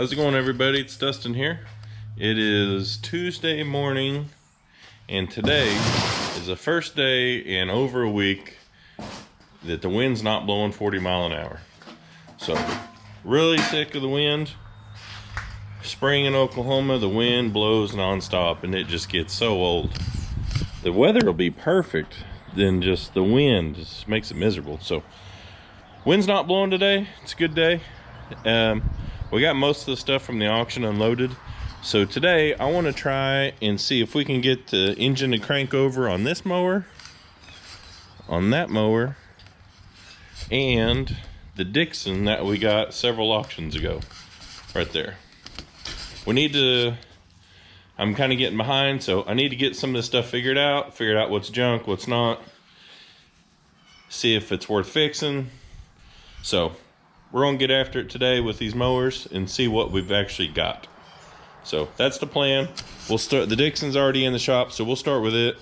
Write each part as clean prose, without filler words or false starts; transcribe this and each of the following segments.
How's it going, everybody? It's Dustin here. It is Tuesday morning, and today is the first day in over a week that the wind's not blowing 40 mile an hour. So, really sick of the wind. Spring in Oklahoma, the wind blows nonstop, and it just gets so old. The weather will be perfect, then just the wind just makes it miserable. So, wind's not blowing today. It's a good day. We got most of the stuff from the auction unloaded. So today I want to try and see if we can get the engine to crank over on this mower, on that mower, and the Dixon that we got several auctions ago. Right there. We need to, I'm kind of getting behind, so I need to get some of this stuff figured out what's junk, what's not, see if it's worth fixing. So we're gonna get after it today with these mowers and see what we've actually got. So that's the plan. We'll start, the Dixon's already in the shop, so we'll start with it.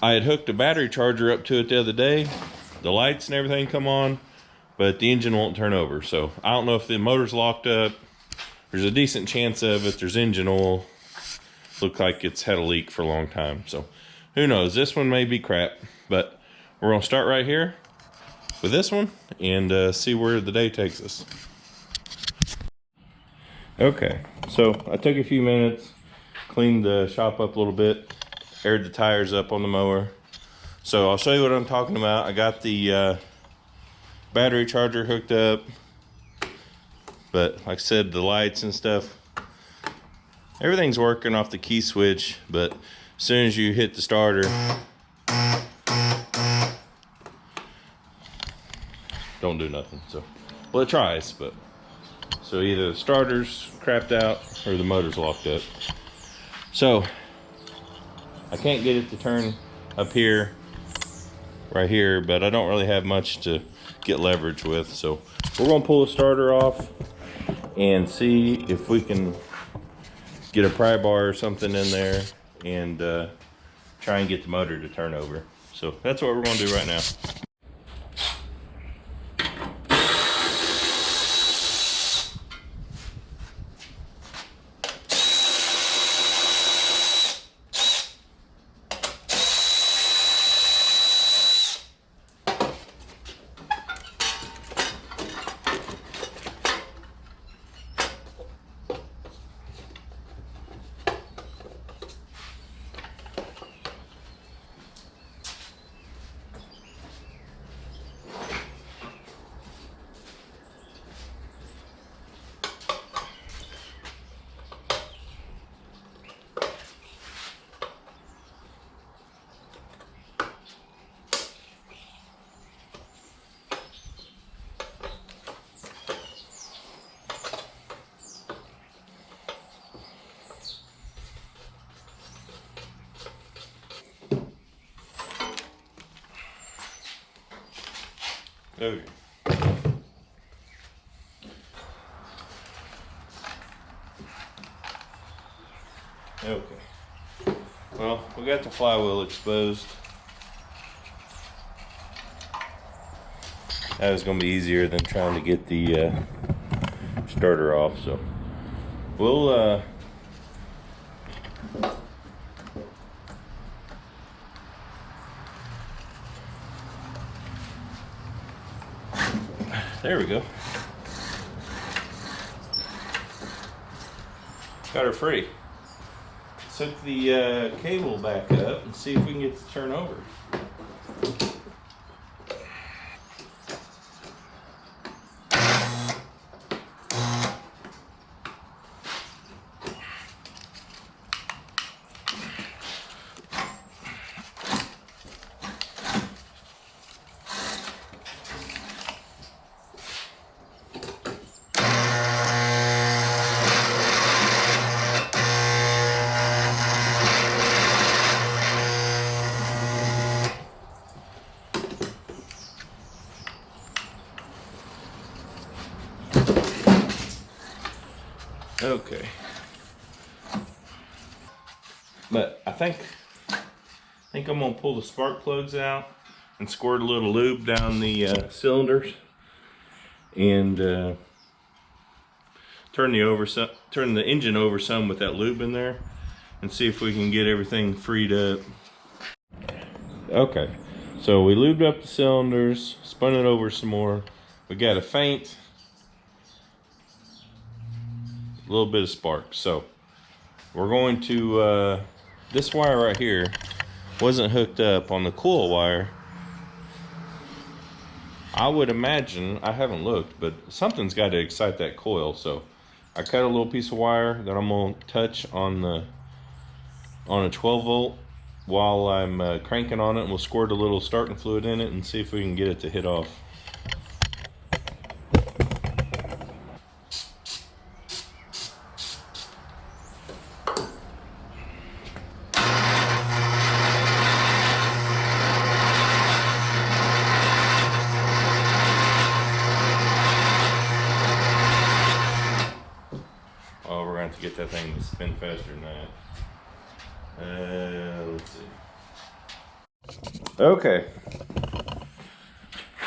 I had hooked a battery charger up to it the other day. The lights and everything come on, but the engine won't turn over. So I don't know if the motor's locked up. There's a decent chance of it. There's engine oil. Look like it's had a leak for a long time. So who knows? This one may be crap, but we're gonna start right here with this one and see where the day takes us. Okay, so I took a few minutes, cleaned the shop up a little bit, aired the tires up on the mower. So I'll show you what I'm talking about. I got the battery charger hooked up, but like I said, the lights and stuff, everything's working off the key switch, but as soon as you hit the starter, don't do nothing. So, well, it tries, but so either the starter's crapped out or the motor's locked up. So I can't get it to turn up here, right here, but I don't really have much to get leverage with. So we're gonna pull the starter off and see if we can get a pry bar or something in there and try and get the motor to turn over. So that's what we're gonna do right now. Okay. Okay. Well, we got the flywheel exposed. That was going to be easier than trying to get the starter off. So we'll there we go. Got her free. Let's hook the cable back up and see if we can get it to turn over. Okay. But I think I'm gonna pull the spark plugs out and squirt a little lube down the cylinders and turn the engine over some with that lube in there and see if we can get everything freed up. Okay, so we lubed up the cylinders, spun it over some more. We got a faint little bit of spark. So we're going to, this wire right here wasn't hooked up on the coil wire. I would imagine, I haven't looked, but something's got to excite that coil. So I cut a little piece of wire that I'm gonna touch on a 12 volt while I'm cranking on it, and we'll squirt a little starting fluid in it and see if we can get it to hit off. Oh, we're going to have to get that thing to spin faster than that. Let's see. Okay.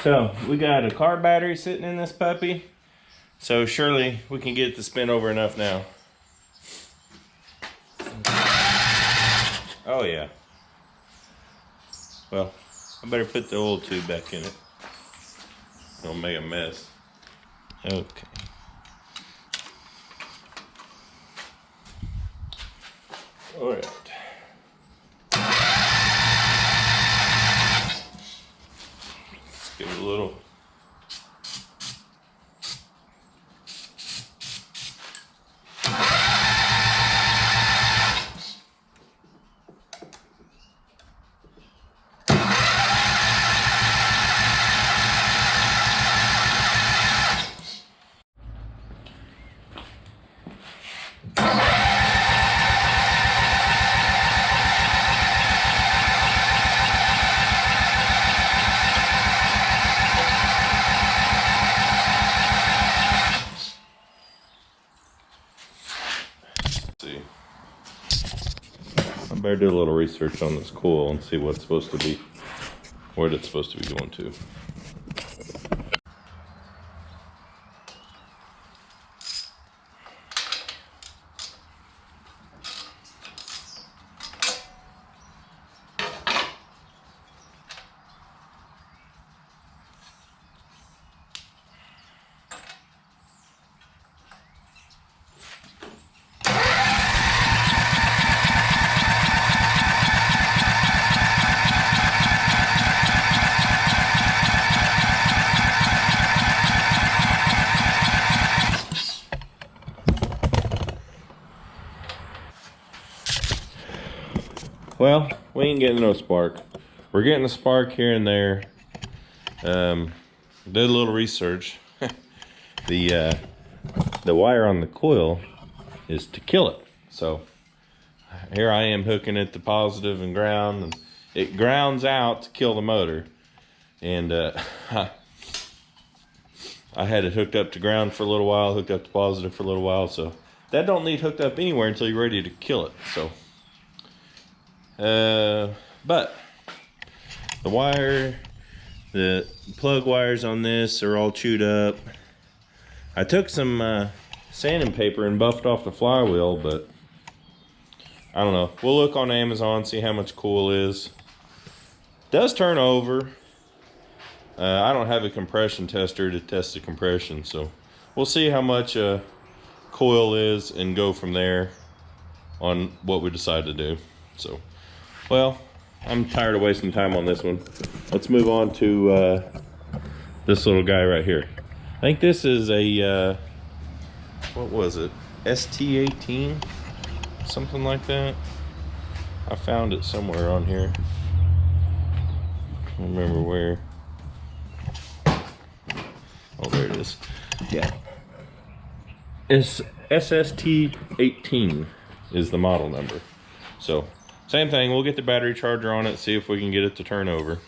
So we got a car battery sitting in this puppy. So surely we can get it to spin over enough now. Oh yeah. Well, I better put the oil tube back in it. Don't make a mess. Okay. All right. Let's give it a little. I better do a little research on this coil and see what it's supposed to be, what it's supposed to be going to. Well, we ain't getting no spark. We're getting a spark here and there. Did a little research. The wire on the coil is to kill it. So here I am hooking it to positive and ground, and it grounds out to kill the motor. And I had it hooked up to ground for a little while, hooked up to positive for a little while. So that don't need hooked up anywhere until you're ready to kill it. So. But the wire, the plug wires on this are all chewed up. I took some sanding paper and buffed off the flywheel, but I don't know. We'll look on Amazon, see how much coil is. It does turn over. I don't have a compression tester to test the compression, so we'll see how much coil is and go from there on what we decide to do. So. Well, I'm tired of wasting time on this one. Let's move on to this little guy right here. I think this is a, what was it? ST18? Something like that. I found it somewhere on here. I don't remember where. Oh, there it is. Yeah. It's SST18 is the model number. So, same thing, we'll get the battery charger on it, see if we can get it to turn over.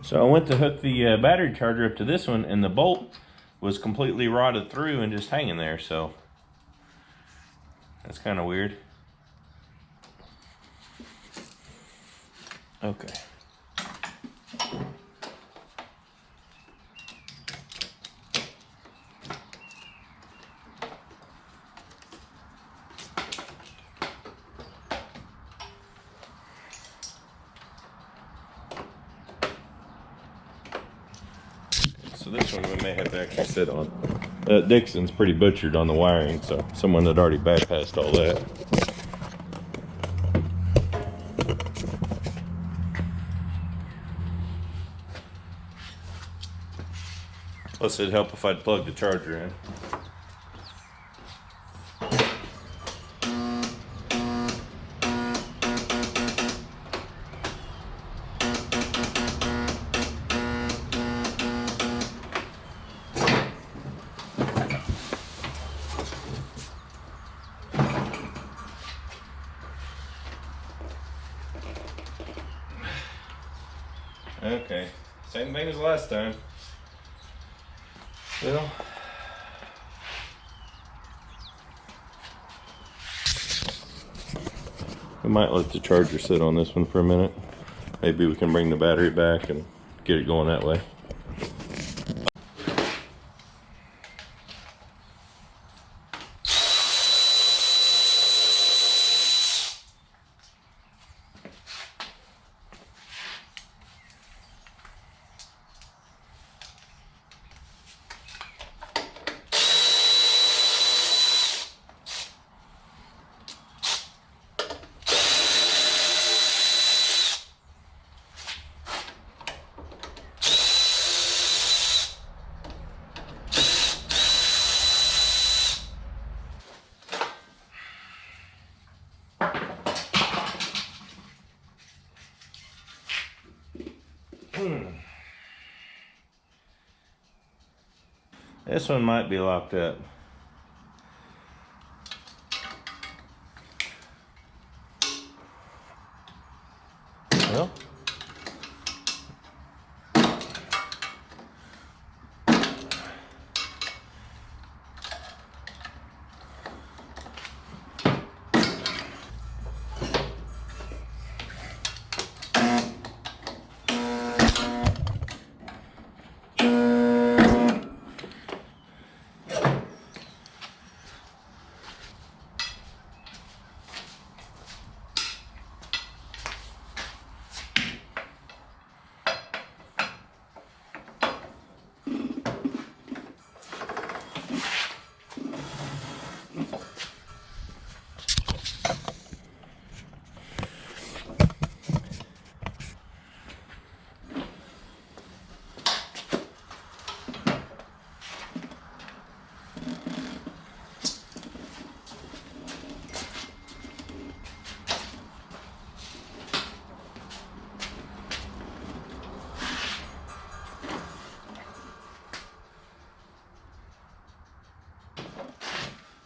So I went to hook the battery charger up to this one, and the bolt was completely rotted through and just hanging there, so that's kind of weird. Okay. this one we may have to actually sit on. Dixon's pretty butchered on the wiring, so someone had already bypassed all that. Plus it'd help if I'd plug the charger in. Okay, same thing as last time. Well, we might let the charger sit on this one for a minute. Maybe we can bring the battery back and get it going that way. This one might be locked up. Well,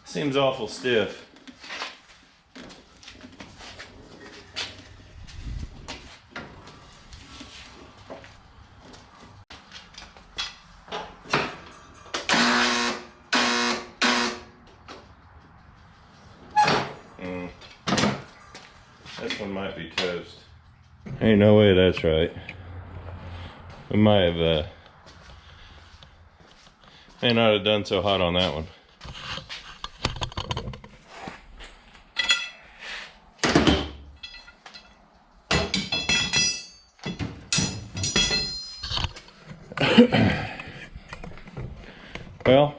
seems awful stiff. This one might be toast. Ain't no way that's right. We might have, may not have done so hot on that one. Well,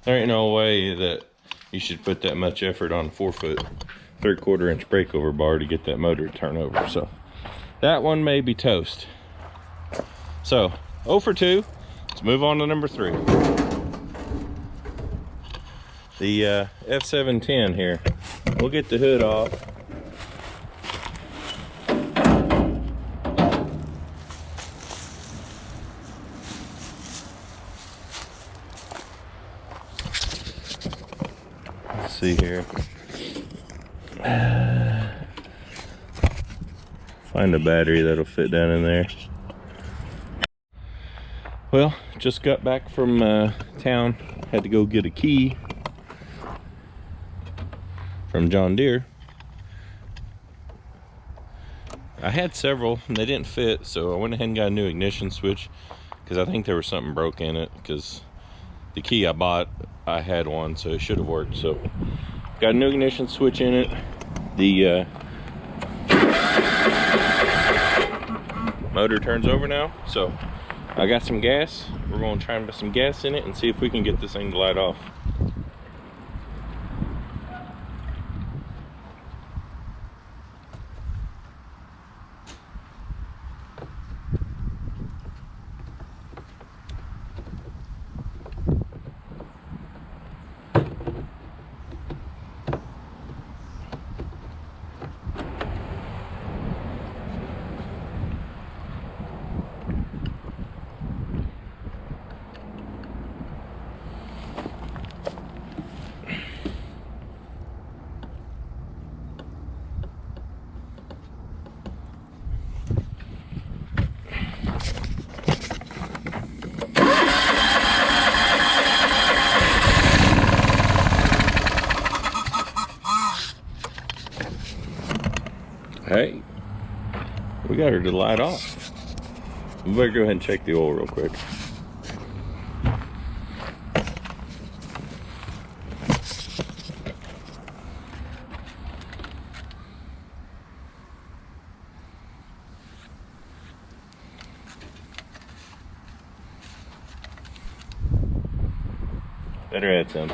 there ain't no way that you should put that much effort on a 4-foot 3/4 inch breakover bar to get that motor to turn over. So that one may be toast. So 0 for 2. Let's move on to number 3. The F710 here. We'll get the hood off. See here. Find a battery that'll fit down in there. Well, just got back from town. Had to go get a key from John Deere. I had several and they didn't fit, so I went ahead and got a new ignition switch because I think there was something broke in it, because the key I bought, I had one, so it should have worked. So got a new ignition switch in it. The motor turns over now, so I got some gas. We're going to try and put some gas in it and see if we can get this thing to light off. Hey, we got her to light off. We better go ahead and check the oil real quick. Better add some.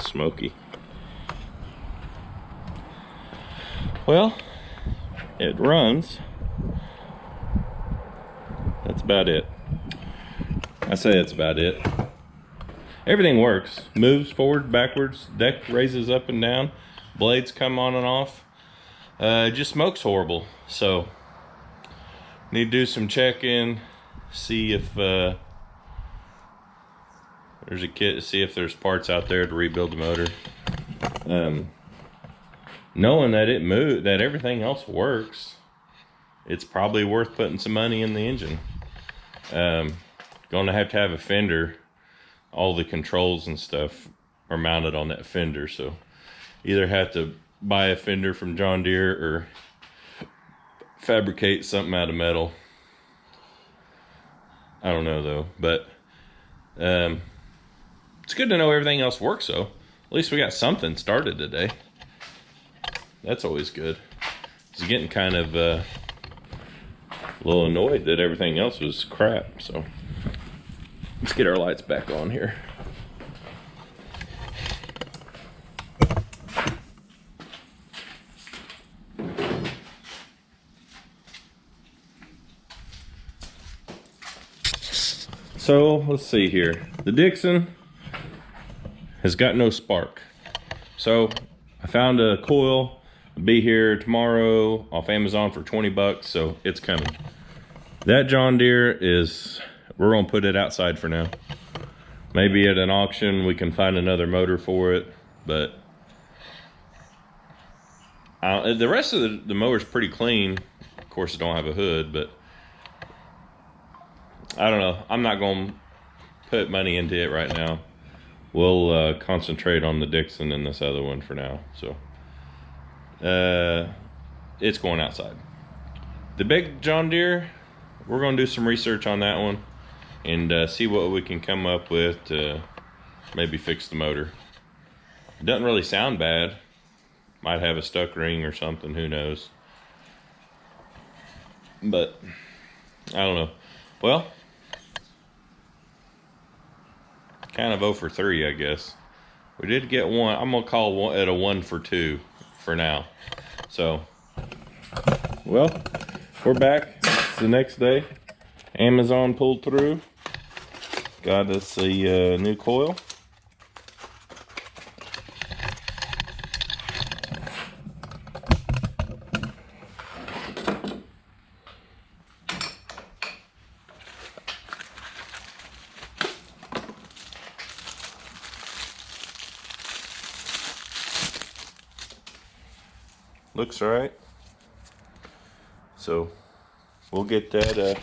Smoky. Well, it runs. That's about it. I say that's about it. Everything works. Moves forward, backwards, deck raises up and down, blades come on and off. It just smokes horrible. So need to do some checking, see if there's a kit, see if there's parts out there to rebuild the motor. Knowing that it moved, that everything else works, it's probably worth putting some money in the engine. Gonna have to have a fender. All the controls and stuff are mounted on that fender, so either have to buy a fender from John Deere or fabricate something out of metal. I don't know though, but it's good to know everything else works though. At least we got something started today. That's always good. I was getting kind of a little annoyed that everything else was crap, so let's get our lights back on here. So let's see here. The Dixon has got no spark. So I found a coil. It'll be here tomorrow off Amazon for 20 bucks, so it's coming. That John Deere is, we're gonna put it outside for now. Maybe at an auction we can find another motor for it, but the rest of the mower's pretty clean. Of course it don't have a hood, but I don't know. I'm not gonna put money into it right now. We'll concentrate on the Dixon and this other one for now. So it's going outside. The big John Deere, we're gonna do some research on that one and see what we can come up with to maybe fix the motor. It doesn't really sound bad. Might have a stuck ring or something, who knows. But I don't know. Well, kind of 0 for 3, I guess. We did get one. I'm gonna call it a 1 for 2 for now. So, well, we're back. It's the next day. Amazon pulled through. Got us a new coil. Looks right. So we'll get that,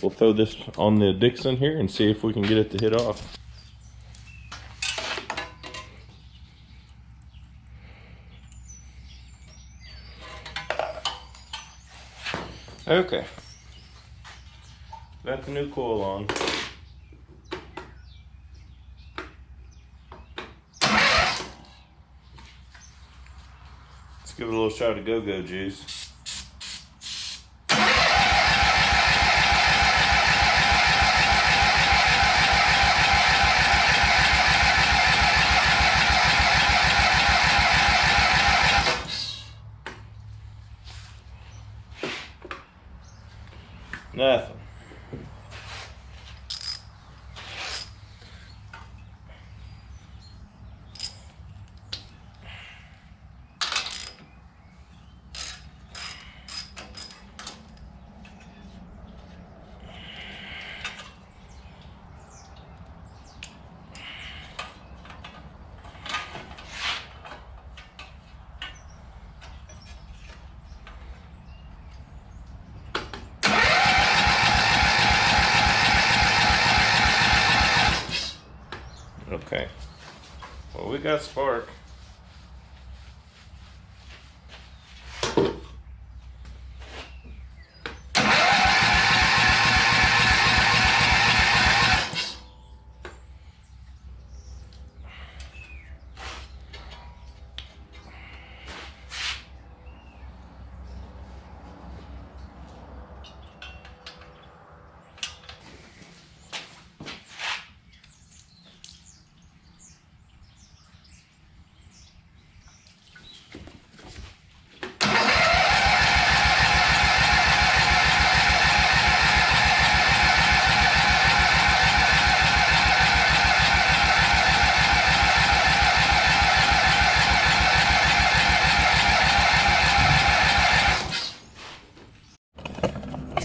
we'll throw this on the Dixon here and see if we can get it to hit off. Okay. Got the new coil on. Give it a little shot of go-go juice. Nothing. Okay. Well, we got spark.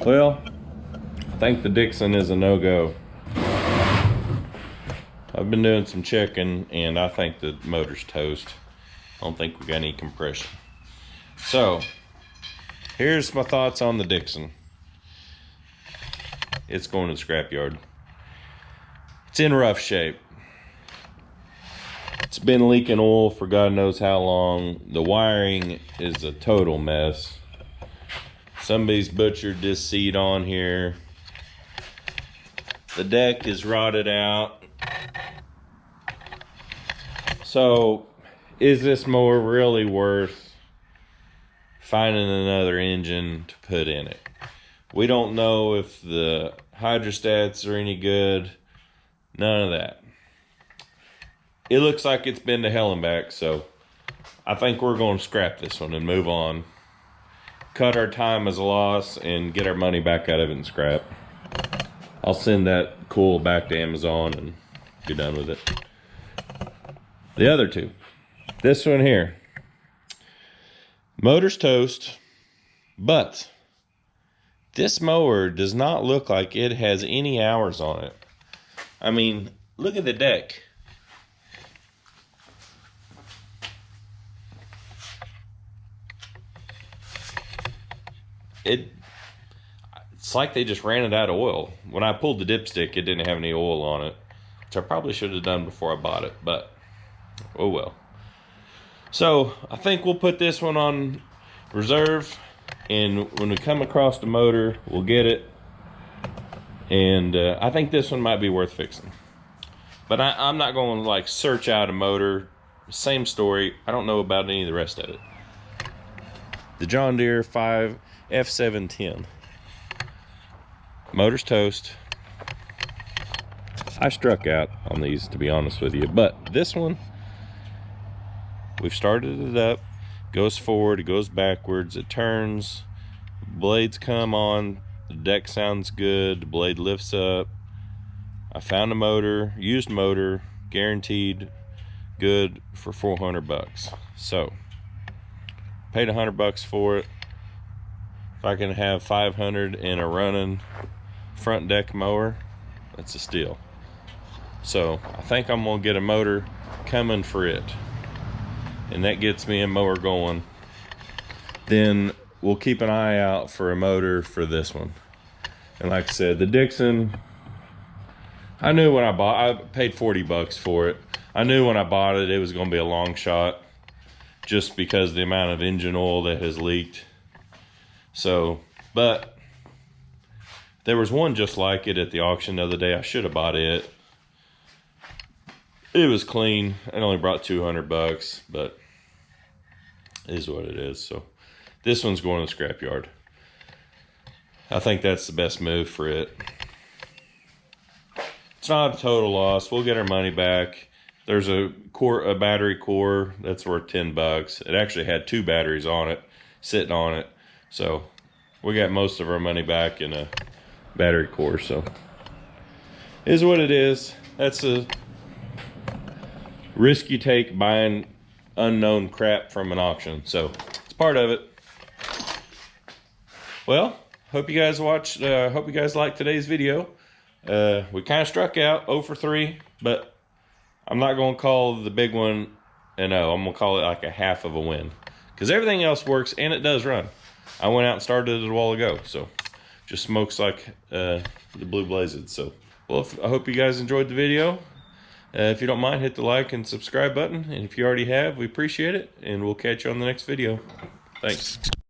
Well, I think the Dixon is a no-go. I've been doing some checking and I think the motor's toast. I don't think we got any compression. So, here's my thoughts on the Dixon. It's going to the scrapyard. It's in rough shape. It's been leaking oil for God knows how long. The wiring is a total mess. Somebody's butchered this seat on here. The deck is rotted out. So, is this mower really worth finding another engine to put in it? We don't know if the hydrostats are any good. None of that. It looks like it's been to hell and back, so I think we're going to scrap this one and move on. Cut our time as a loss and get our money back out of it and scrap. I'll send that coil back to Amazon and be done with it. The other two. This one here. Motor's toast, but this mower does not look like it has any hours on it. I mean, look at the deck. It's like they just ran it out of oil. When I pulled the dipstick, it didn't have any oil on it, which I probably should have done before I bought it, but oh well. So I think we'll put this one on reserve, and when we come across the motor, we'll get it. And I think this one might be worth fixing, but I'm not going to like search out a motor. Same story. I don't know about any of the rest of it. The John Deere F710. Motor's toast. I struck out on these, to be honest with you, but this one, we've started it up. Goes forward, it goes backwards, it turns, blades come on, the deck sounds good, the blade lifts up. I found a motor, used motor, guaranteed good for 400 bucks. So paid 100 bucks for it. If I can have 500 in a running front deck mower, that's a steal. So I think I'm gonna get a motor coming for it, and that gets me a mower going. Then we'll keep an eye out for a motor for this one. And like I said, the Dixon, I knew when I paid 40 bucks for it. I knew when I bought it, it was gonna be a long shot, just because of the amount of engine oil that has leaked. So, but there was one just like it at the auction the other day. I should have bought it. It was clean. It only brought 200 bucks, but it is what it is. So this one's going to the scrapyard. I think that's the best move for it. It's not a total loss. We'll get our money back. There's a battery core that's worth 10 bucks. It actually had 2 batteries on it, sitting on it. So we got most of our money back in a battery core. So it is what it is. That's a risk you take buying unknown crap from an auction. So it's part of it. Well, hope you guys watched. Hope you guys liked today's video. We kind of struck out 0 for 3, but I'm not going to call the big one an O. I'm going to call it like a half of a win, because everything else works and it does run. I went out and started it a while ago, so just smokes like the Blue Blazes. So, well, I hope you guys enjoyed the video. If you don't mind, hit the like and subscribe button. And if you already have, we appreciate it. And we'll catch you on the next video. Thanks.